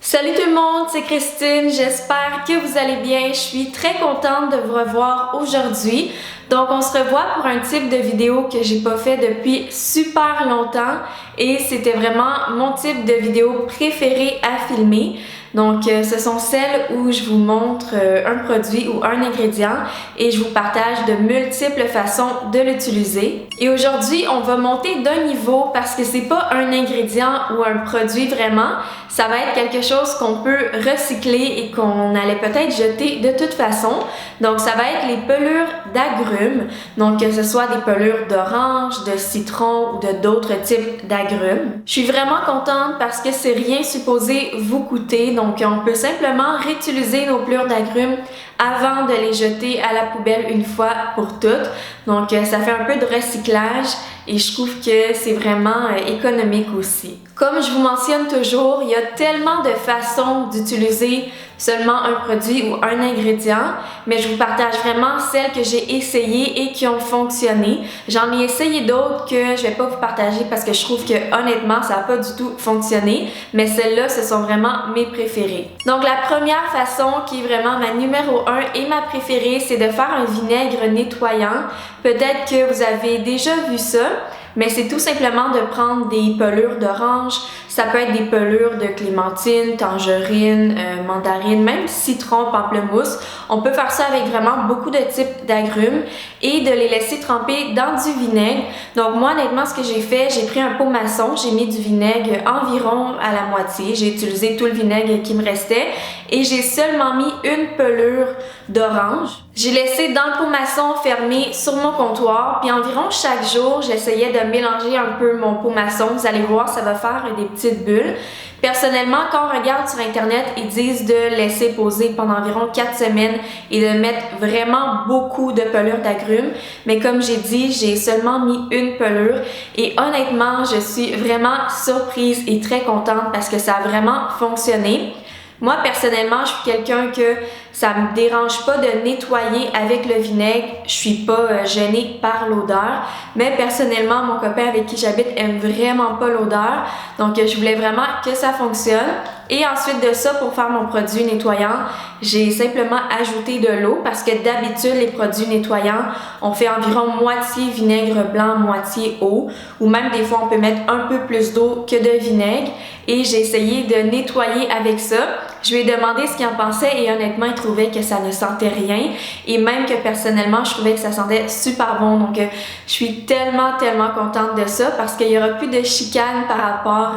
Salut tout le monde, c'est Christine, j'espère que vous allez bien. Je suis très contente de vous revoir aujourd'hui. Donc on se revoit pour un type de vidéo que j'ai pas fait depuis super longtemps et c'était vraiment mon type de vidéo préféré à filmer. Donc ce sont celles où je vous montre un produit ou un ingrédient et je vous partage de multiples façons de l'utiliser. Et aujourd'hui, on va monter d'un niveau parce que c'est pas un ingrédient ou un produit vraiment, ça va être quelque chose qu'on peut recycler et qu'on allait peut-être jeter de toute façon. Donc ça va être les pelures d'agrumes, donc que ce soit des pelures d'orange, de citron ou de d'autres types d'agrumes. Je suis vraiment contente parce que c'est rien supposé vous coûter, donc on peut simplement réutiliser nos pelures d'agrumes avant de les jeter à la poubelle une fois pour toutes. Donc ça fait un peu de recyclage et je trouve que c'est vraiment économique aussi. Comme je vous mentionne toujours, il y a tellement de façons d'utiliser seulement un produit ou un ingrédient, mais je vous partage vraiment celles que j'ai essayées et qui ont fonctionné. J'en ai essayé d'autres que je vais pas vous partager parce que je trouve que honnêtement, ça n'a pas du tout fonctionné, mais celles-là, ce sont vraiment mes préférées. Donc la première façon qui est vraiment ma numéro 1 et ma préférée, c'est de faire un vinaigre nettoyant. Peut-être que vous avez déjà vu ça, mais c'est tout simplement de prendre des pelures d'orange, ça peut être des pelures de clémentine, tangerine, mandarine, même citron, pamplemousse. On peut faire ça avec vraiment beaucoup de types d'agrumes et de les laisser tremper dans du vinaigre. Donc moi honnêtement ce que j'ai fait, j'ai pris un pot maçon, j'ai mis du vinaigre environ à la moitié, j'ai utilisé tout le vinaigre qui me restait et j'ai seulement mis une pelure d'orange. J'ai laissé dans le pot maçon fermé sur mon comptoir, puis environ chaque jour, j'essayais de mélanger un peu mon pot maçon. Vous allez voir, ça va faire des petites bulles. Personnellement, quand on regarde sur internet, ils disent de laisser poser pendant environ 4 semaines et de mettre vraiment beaucoup de pelures d'agrumes. Mais comme j'ai dit, j'ai seulement mis une pelure et honnêtement, je suis vraiment surprise et très contente parce que ça a vraiment fonctionné. Moi, personnellement, je suis quelqu'un que ça me dérange pas de nettoyer avec le vinaigre. Je suis pas gênée par l'odeur. Mais personnellement, mon copain avec qui j'habite aime vraiment pas l'odeur. Donc, je voulais vraiment que ça fonctionne. Et ensuite de ça, pour faire mon produit nettoyant, j'ai simplement ajouté de l'eau parce que d'habitude, les produits nettoyants, on fait environ moitié vinaigre blanc, moitié eau. Ou même des fois, on peut mettre un peu plus d'eau que de vinaigre. Et j'ai essayé de nettoyer avec ça. Je lui ai demandé ce qu'il en pensait et honnêtement, il trouvait que ça ne sentait rien et même que personnellement, je trouvais que ça sentait super bon. Donc, je suis tellement contente de ça parce qu'il n'y aura plus de chicane par rapport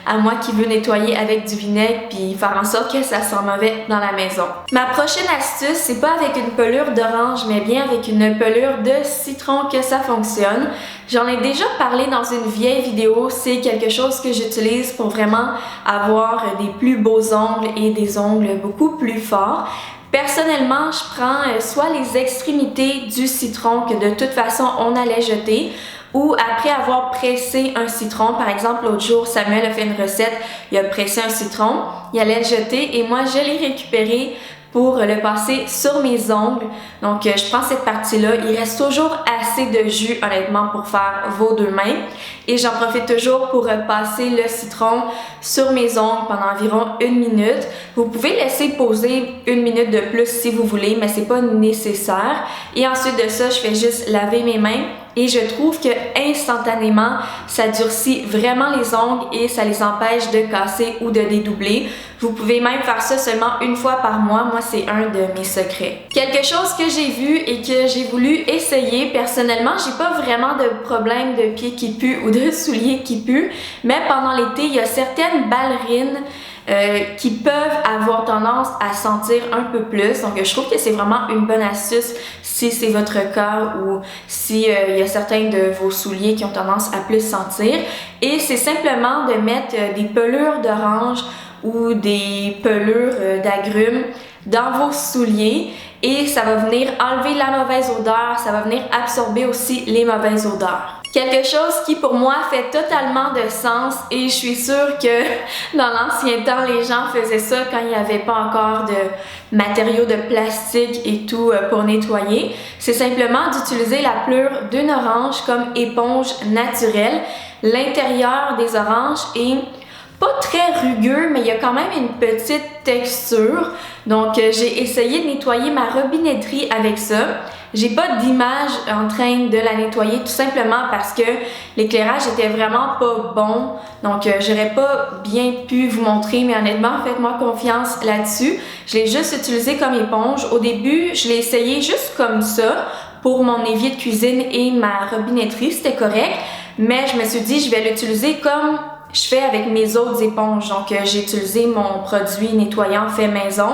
à moi qui veux nettoyer avec du vinaigre puis faire en sorte que ça sent mauvais dans la maison. Ma prochaine astuce, c'est pas avec une pelure d'orange, mais bien avec une pelure de citron que ça fonctionne. J'en ai déjà parlé dans une vieille vidéo, c'est quelque chose que j'utilise pour vraiment avoir des plus beaux ongles et des ongles beaucoup plus forts. Personnellement, je prends soit les extrémités du citron que de toute façon on allait jeter, ou après avoir pressé un citron, par exemple l'autre jour Samuel a fait une recette, il a pressé un citron, il allait le jeter et moi je l'ai récupéré pour le passer sur mes ongles. Donc je prends cette partie-là, il reste toujours assez de jus honnêtement pour faire vos deux mains et j'en profite toujours pour passer le citron sur mes ongles pendant environ 1 minute. Vous pouvez laisser poser 1 minute de plus si vous voulez, mais c'est pas nécessaire. Et ensuite de ça, je fais juste laver mes mains et je trouve que instantanément, ça durcit vraiment les ongles et ça les empêche de casser ou de dédoubler. Vous pouvez même faire ça seulement une fois par mois. Moi, c'est un de mes secrets. Quelque chose que j'ai vu et que j'ai voulu essayer, personnellement, j'ai pas vraiment de problème de pieds qui puent ou de souliers qui puent, mais pendant l'été, il y a certaines ballerines qui peuvent avoir tendance à sentir un peu plus. Donc, je trouve que c'est vraiment une bonne astuce si c'est votre cas ou si il y a certains de vos souliers qui ont tendance à plus sentir. Et c'est simplement de mettre des pelures d'orange ou des pelures d'agrumes dans vos souliers et ça va venir enlever la mauvaise odeur, ça va venir absorber aussi les mauvaises odeurs. Quelque chose qui pour moi fait totalement de sens et je suis sûre que dans l'ancien temps, les gens faisaient ça quand il n'y avait pas encore de matériaux de plastique et tout pour nettoyer. C'est simplement d'utiliser la pleure d'une orange comme éponge naturelle, l'intérieur des oranges et pas très rugueux, mais il y a quand même une petite texture. Donc j'ai essayé de nettoyer ma robinetterie avec ça. J'ai pas d'image en train de la nettoyer tout simplement parce que l'éclairage était vraiment pas bon. Donc j'aurais pas bien pu vous montrer, mais honnêtement, faites-moi confiance là-dessus. Je l'ai juste utilisé comme éponge. Au début, je l'ai essayé juste comme ça pour mon évier de cuisine et ma robinetterie, c'était correct. Mais je me suis dit, je vais l'utiliser comme je fais avec mes autres éponges. Donc j'ai utilisé mon produit nettoyant fait maison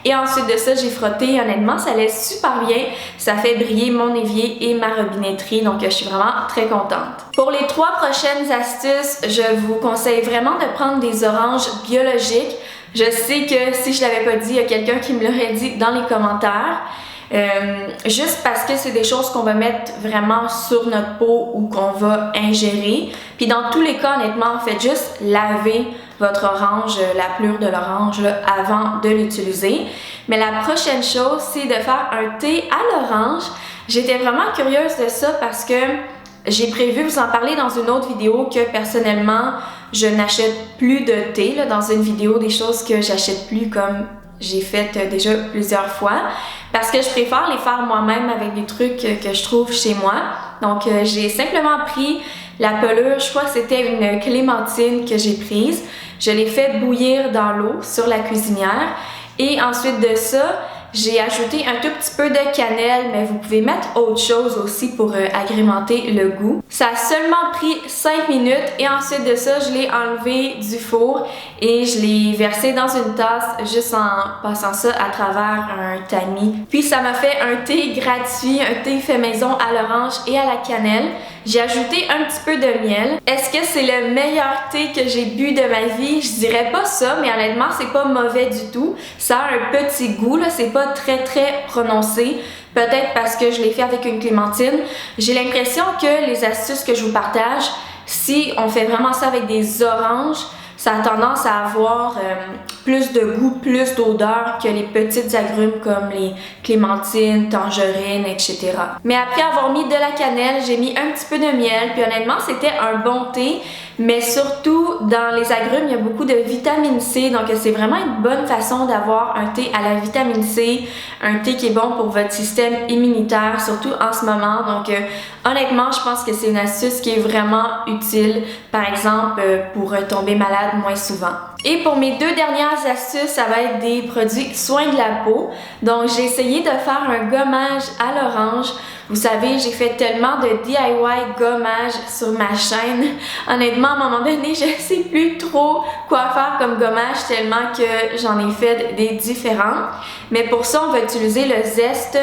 et ensuite de ça j'ai frotté. Honnêtement ça allait super bien, ça fait briller mon évier et ma robinetterie, donc je suis vraiment très contente. Pour les 3 prochaines astuces, je vous conseille vraiment de prendre des oranges biologiques. Je sais que si je l'avais pas dit, il y a quelqu'un qui me l'aurait dit dans les commentaires. Juste parce que c'est des choses qu'on va mettre vraiment sur notre peau ou qu'on va ingérer. Puis dans tous les cas, honnêtement, faites juste laver votre orange, la pelure de l'orange avant de l'utiliser. Mais la prochaine chose, c'est de faire un thé à l'orange. J'étais vraiment curieuse de ça parce que j'ai prévu vous en parler dans une autre vidéo que personnellement, je n'achète plus de thé. Dans une vidéo, des choses que j'achète plus comme j'ai fait déjà plusieurs fois parce que je préfère les faire moi-même avec des trucs que je trouve chez moi. Donc j'ai simplement pris la pelure, je crois que c'était une clémentine que j'ai prise. Je l'ai fait bouillir dans l'eau sur la cuisinière et ensuite de ça, j'ai ajouté un tout petit peu de cannelle, mais vous pouvez mettre autre chose aussi pour agrémenter le goût. Ça a seulement pris 5 minutes et ensuite de ça, je l'ai enlevé du four et je l'ai versé dans une tasse juste en passant ça à travers un tamis. Puis ça m'a fait un thé gratuit, un thé fait maison à l'orange et à la cannelle. J'ai ajouté un petit peu de miel. Est-ce que c'est le meilleur thé que j'ai bu de ma vie? Je dirais pas ça, mais honnêtement, c'est pas mauvais du tout. Ça a un petit goût, là, c'est pas très prononcé. Peut-être parce que je l'ai fait avec une clémentine. J'ai l'impression que les astuces que je vous partage, si on fait vraiment ça avec des oranges, ça a tendance à avoir plus de goût, plus d'odeur que les petites agrumes comme les clémentines, tangerines, etc. Mais après avoir mis de la cannelle, j'ai mis un petit peu de miel, puis honnêtement, c'était un bon thé. Mais surtout, dans les agrumes, il y a beaucoup de vitamine C, donc c'est vraiment une bonne façon d'avoir un thé à la vitamine C, un thé qui est bon pour votre système immunitaire, surtout en ce moment. Donc honnêtement, je pense que c'est une astuce qui est vraiment utile, par exemple pour tomber malade moins souvent. Et pour mes 2 dernières astuces, ça va être des produits soins de la peau. Donc j'ai essayé de faire un gommage à l'orange. Vous savez, j'ai fait tellement de DIY gommage sur ma chaîne. Honnêtement, à un moment donné, je sais plus trop quoi faire comme gommage tellement que j'en ai fait des différents. Mais pour ça, on va utiliser le zeste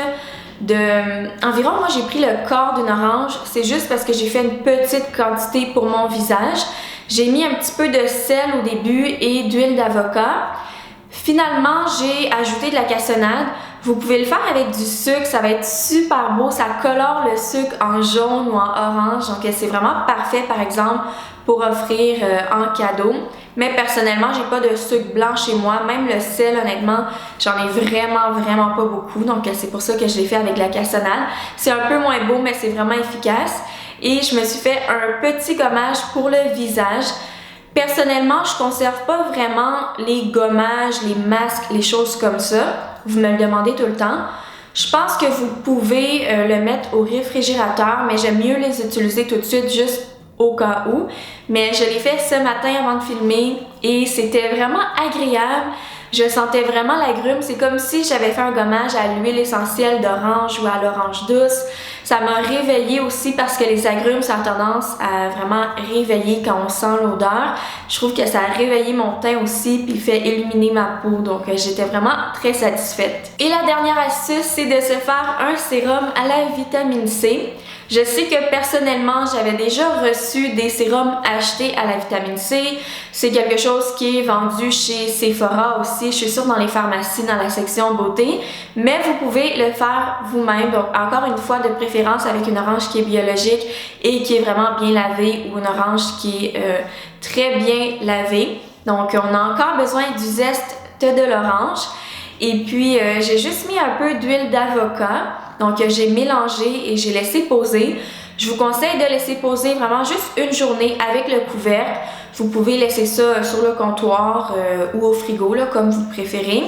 environ, moi j'ai pris le quart d'une orange. C'est juste parce que j'ai fait une petite quantité pour mon visage. J'ai mis un petit peu de sel au début et d'huile d'avocat. Finalement, j'ai ajouté de la cassonade. Vous pouvez le faire avec du sucre, ça va être super beau. Ça colore le sucre en jaune ou en orange. Donc c'est vraiment parfait, par exemple, pour offrir en cadeau. Mais personnellement, j'ai pas de sucre blanc chez moi. Même le sel, honnêtement, j'en ai vraiment pas beaucoup. Donc c'est pour ça que je l'ai fait avec la cassonade. C'est un peu moins beau, mais c'est vraiment efficace. Et je me suis fait un petit gommage pour le visage. Personnellement, je conserve pas vraiment les gommages, les masques, les choses comme ça. Vous me le demandez tout le temps. Je pense que vous pouvez le mettre au réfrigérateur, mais j'aime mieux les utiliser tout de suite juste au cas où. Mais je l'ai fait ce matin avant de filmer et c'était vraiment agréable. Je sentais vraiment l'agrume. C'est comme si j'avais fait un gommage à l'huile essentielle d'orange ou à l'orange douce. Ça m'a réveillée aussi parce que les agrumes, ça a tendance à vraiment réveiller quand on sent l'odeur. Je trouve que ça a réveillé mon teint aussi puis fait illuminer ma peau. Donc j'étais vraiment très satisfaite. Et la dernière astuce, c'est de se faire un sérum à la vitamine C. Je sais que personnellement, j'avais déjà reçu des sérums achetés à la vitamine C. C'est quelque chose qui est vendu chez Sephora aussi. Je suis sûre dans les pharmacies, dans la section beauté. Mais vous pouvez le faire vous-même. Donc encore une fois, de préférence avec une orange qui est biologique et qui est vraiment bien lavée ou une orange qui est très bien lavée. Donc on a encore besoin du zeste de l'orange. Et puis j'ai juste mis un peu d'huile d'avocat. Donc j'ai mélangé et j'ai laissé poser. Je vous conseille de laisser poser vraiment juste une journée avec le couvercle. Vous pouvez laisser ça sur le comptoir ou au frigo, là, comme vous préférez.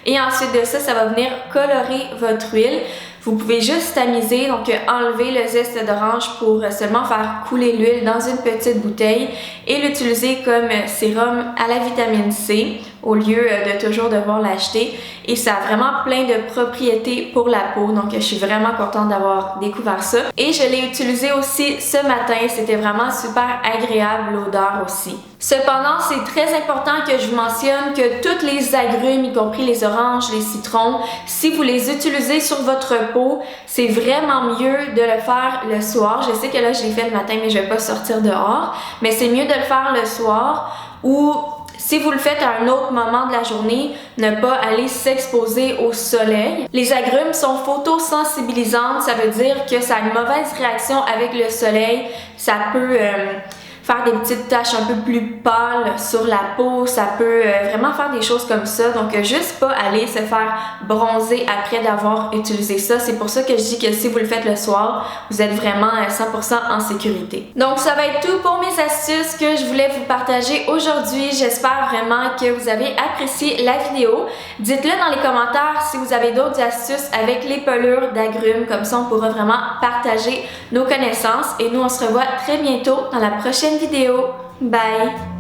Et ensuite de ça, ça va venir colorer votre huile. Vous pouvez juste tamiser, donc enlever le zeste d'orange pour seulement faire couler l'huile dans une petite bouteille et l'utiliser comme sérum à la vitamine C au lieu de toujours devoir l'acheter. Et ça a vraiment plein de propriétés pour la peau, donc je suis vraiment contente d'avoir découvert ça. Et je l'ai utilisé aussi ce matin, c'était vraiment super agréable l'odeur aussi. Cependant, c'est très important que je vous mentionne que tous les agrumes, y compris les oranges, les citrons, si vous les utilisez sur votre peau, c'est vraiment mieux de le faire le soir. Je sais que là, je l'ai fait le matin, mais je vais pas sortir dehors. Mais c'est mieux de le faire le soir ou si vous le faites à un autre moment de la journée, ne pas aller s'exposer au soleil. Les agrumes sont photosensibilisantes, ça veut dire que ça a une mauvaise réaction avec le soleil. Ça peut faire des petites taches un peu plus pâles sur la peau, ça peut vraiment faire des choses comme ça, donc juste pas aller se faire bronzer après d'avoir utilisé ça. C'est pour ça que je dis que si vous le faites le soir, vous êtes vraiment 100% en sécurité. Donc ça va être tout pour mes astuces que je voulais vous partager aujourd'hui. J'espère vraiment que vous avez apprécié la vidéo. Dites-le dans les commentaires si vous avez d'autres astuces avec les pelures d'agrumes, comme ça on pourra vraiment partager nos connaissances et nous on se revoit très bientôt dans la prochaine vidéo. Bye!